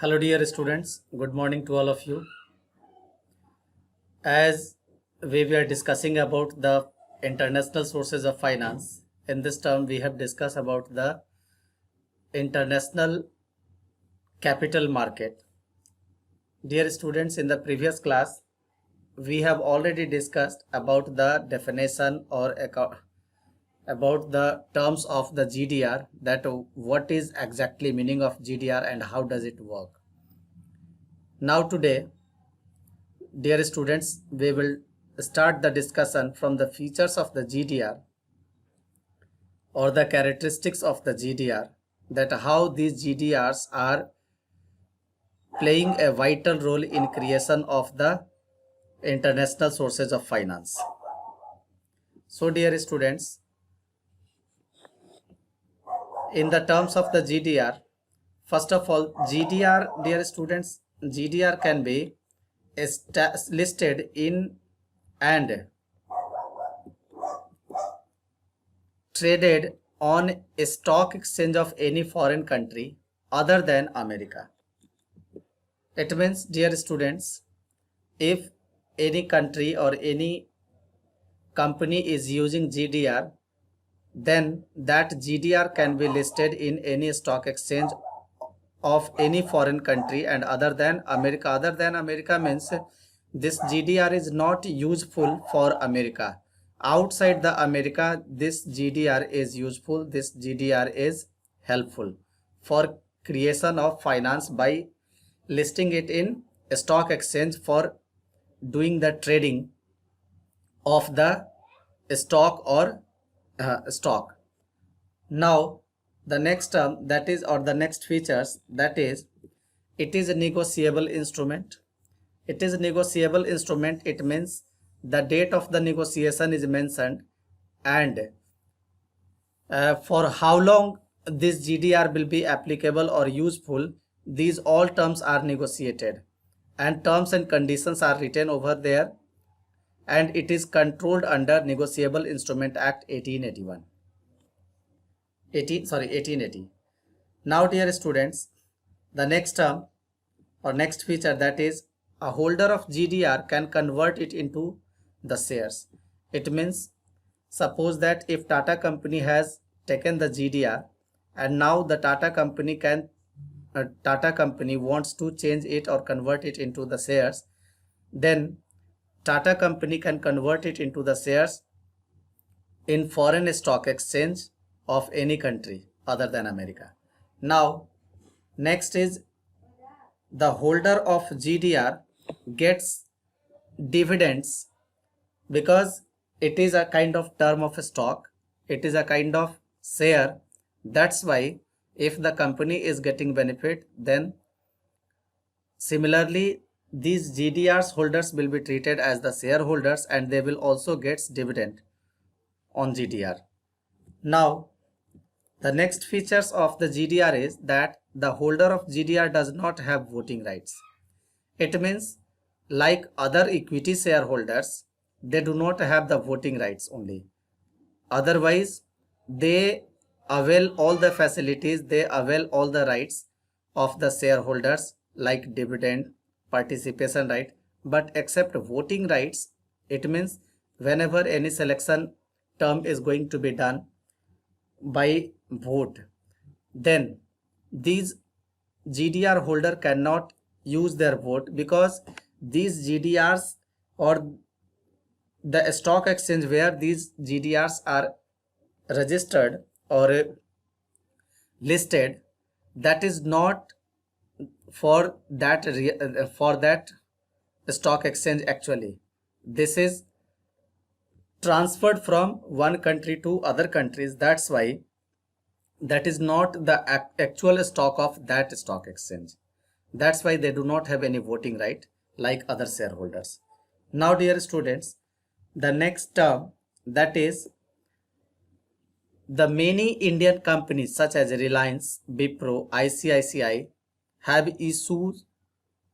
Hello, dear students. Good morning to all of you. As we were discussing about the international sources of finance, in this term we have discussed about the international capital market. Dear students, in the previous class, we have already discussed about the definition or about the terms of the GDR, that what is exactly meaning of GDR and how does it work. Now today, dear students, we will start the discussion from the features of the GDR or the characteristics of the GDR, that how these GDRs are playing a vital role in creation of the international sources of finance. So dear students, in the terms of the GDR, first of all, GDR, dear students, GDR can be listed in and traded on a stock exchange of any foreign country other than America. It means, dear students, if any country or any company is using GDR, then that GDR can be listed in any stock exchange of any foreign country and other than America. Other than America means this GDR is not useful for America. Outside the America, this GDR is useful. This GDR is helpful for creation of finance by listing it in a stock exchange for doing the trading of the stock or stock. Now the next term, that is, or the next features, that is, it is a negotiable instrument. It is a negotiable instrument. It means the date of the negotiation is mentioned and for how long this GDR will be applicable or useful, these all terms are negotiated and terms and conditions are written over there, and it is controlled under Negotiable Instrument Act 1881. 1880. Now dear students, the next term or next feature, that is, a holder of GDR can convert it into the shares. It means, suppose that if Tata company has taken the GDR and now the Tata company wants to change it or convert it into the shares, then Tata company can convert it into the shares in foreign stock exchange of any country other than America. Now next is, the holder of GDR gets dividends because it is a kind of term of stock, it is a kind of share. That's why if the company is getting benefit, then similarly these GDRs holders will be treated as the shareholders and they will also get dividend on GDR. Now the next features of the GDR is that the holder of GDR does not have voting rights. It means, like other equity shareholders, they do not have the voting rights only. Otherwise, they avail all the facilities, they avail all the rights of the shareholders like dividend, participation right, but except voting rights. It means whenever any selection term is going to be done by vote, then these GDR holder cannot use their vote because these GDRs or the stock exchange where these GDRs are registered or listed, that is not for that stock exchange. Actually, this is transferred from one country to other countries. That's why that is not the actual stock of that stock exchange. That's why they do not have any voting right like other shareholders. Now dear students, the next term, that is, the many Indian companies such as Reliance, Wipro, ICICI have issued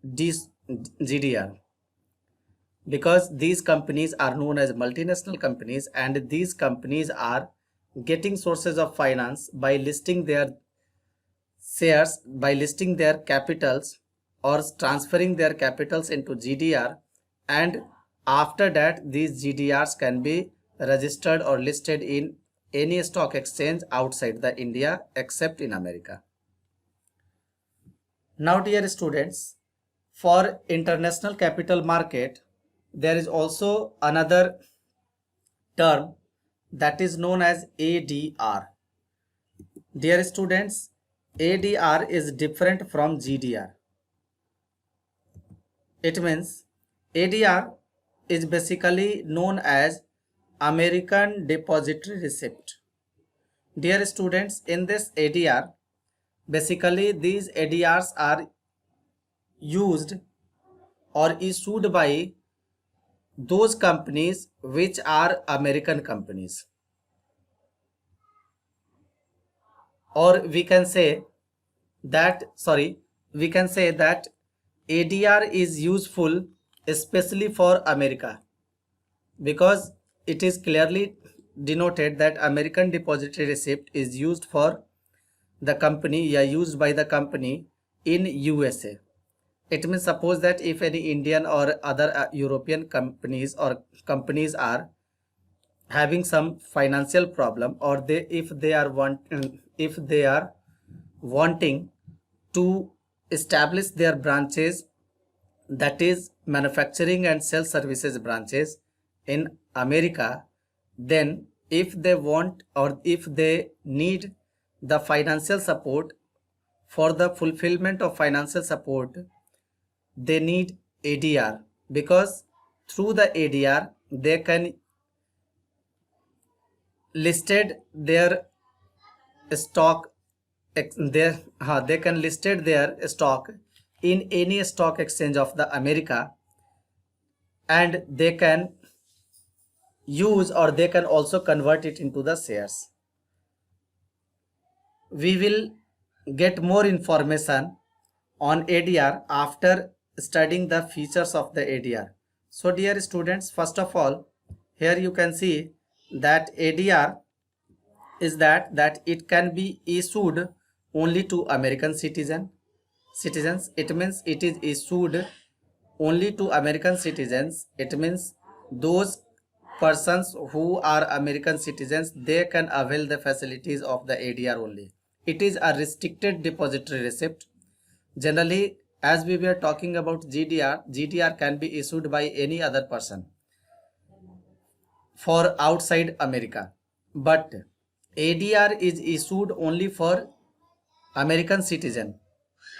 this GDR because these companies are known as multinational companies and these companies are getting sources of finance by listing their shares by listing their capitals or transferring their capitals into GDR, and after that these GDRs can be registered or listed in any stock exchange outside the India except in America. Now dear students, for international capital market there is also another term that is known as ADR. Dear students, ADR is different from GDR. It means ADR is basically known as American Depository Receipt. Dear students, in this ADR, basically these ADRs are used or issued by those companies which are American companies. Or we can say that ADR is useful especially for America, because it is clearly denoted that American Depository Receipt is used for the company, used by the company in USA. It means suppose that if any Indian or other European companies are having some financial problem, or if they are wanting to establish their branches, that is manufacturing and sales services branches in America, then if they want or if they need the financial support, for the fulfillment of financial support they need ADR, because through the ADR they can listed their stock they can listed their stock in any stock exchange of the America, and they can use or they can also convert it into the shares. We will get more information on ADR after studying the features of the ADR. So dear students, first of all, here you can see that ADR is that it can be issued only to American citizens. It means it is issued only to American citizens. It means those persons who are American citizens, they can avail the facilities of the ADR only. It is a restricted depository receipt. Generally, as we were talking about GDR can be issued by any other person for outside America, but ADR is issued only for American citizen,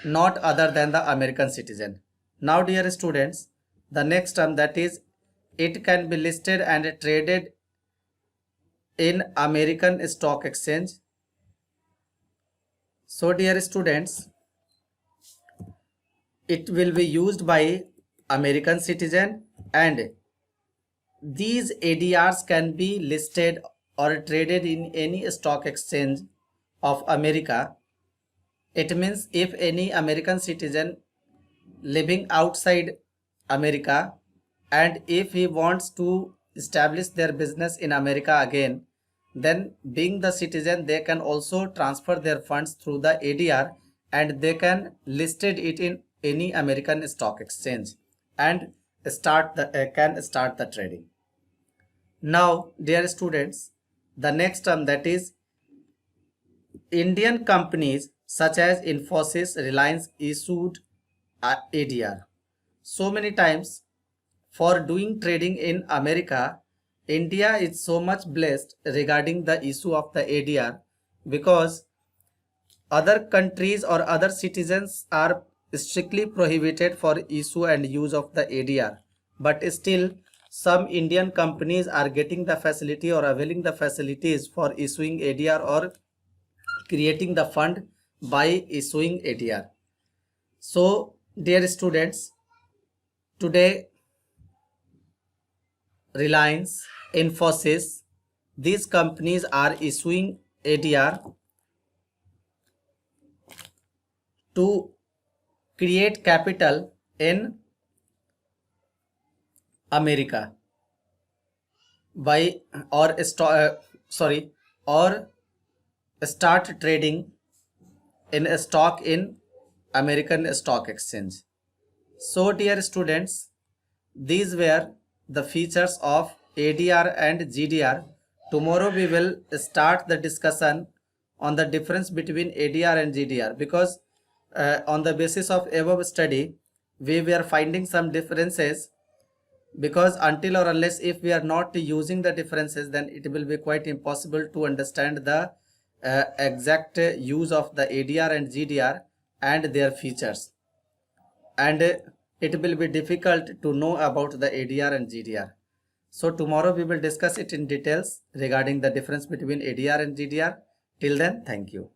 not other than the American citizen. Now dear students, the next term, that is it can be listed and traded in American stock exchange. So dear students, it will be used by American citizen, and these ADRs can be listed or traded in any stock exchange of America. It means if any American citizen living outside America, and if he wants to establish their business in America again, then being the citizen, they can also transfer their funds through the ADR, and they can listed it in any American stock exchange and start the trading. Now dear students, the next term, that is Indian companies such as Infosys, Reliance issued ADR. So many times for doing trading in America, India is so much blessed regarding the issue of the ADR, because other countries or other citizens are strictly prohibited for issue and use of the ADR, but still some Indian companies are getting the facility or availing the facilities for issuing ADR or creating the fund by issuing ADR. So dear students, today Reliance, Infosys, these companies are issuing ADR to create capital in America by or start trading in a stock in American Stock Exchange. So dear students, these were the features of ADR and GDR. Tomorrow we will start the discussion on the difference between ADR and GDR, because on the basis of above study we were finding some differences, because until or unless if we are not using the differences, then it will be quite impossible to understand the exact use of the ADR and GDR and their features, and it will be difficult to know about the ADR and GDR. So tomorrow we will discuss it in details regarding the difference between ADR and GDR. Till then, thank you.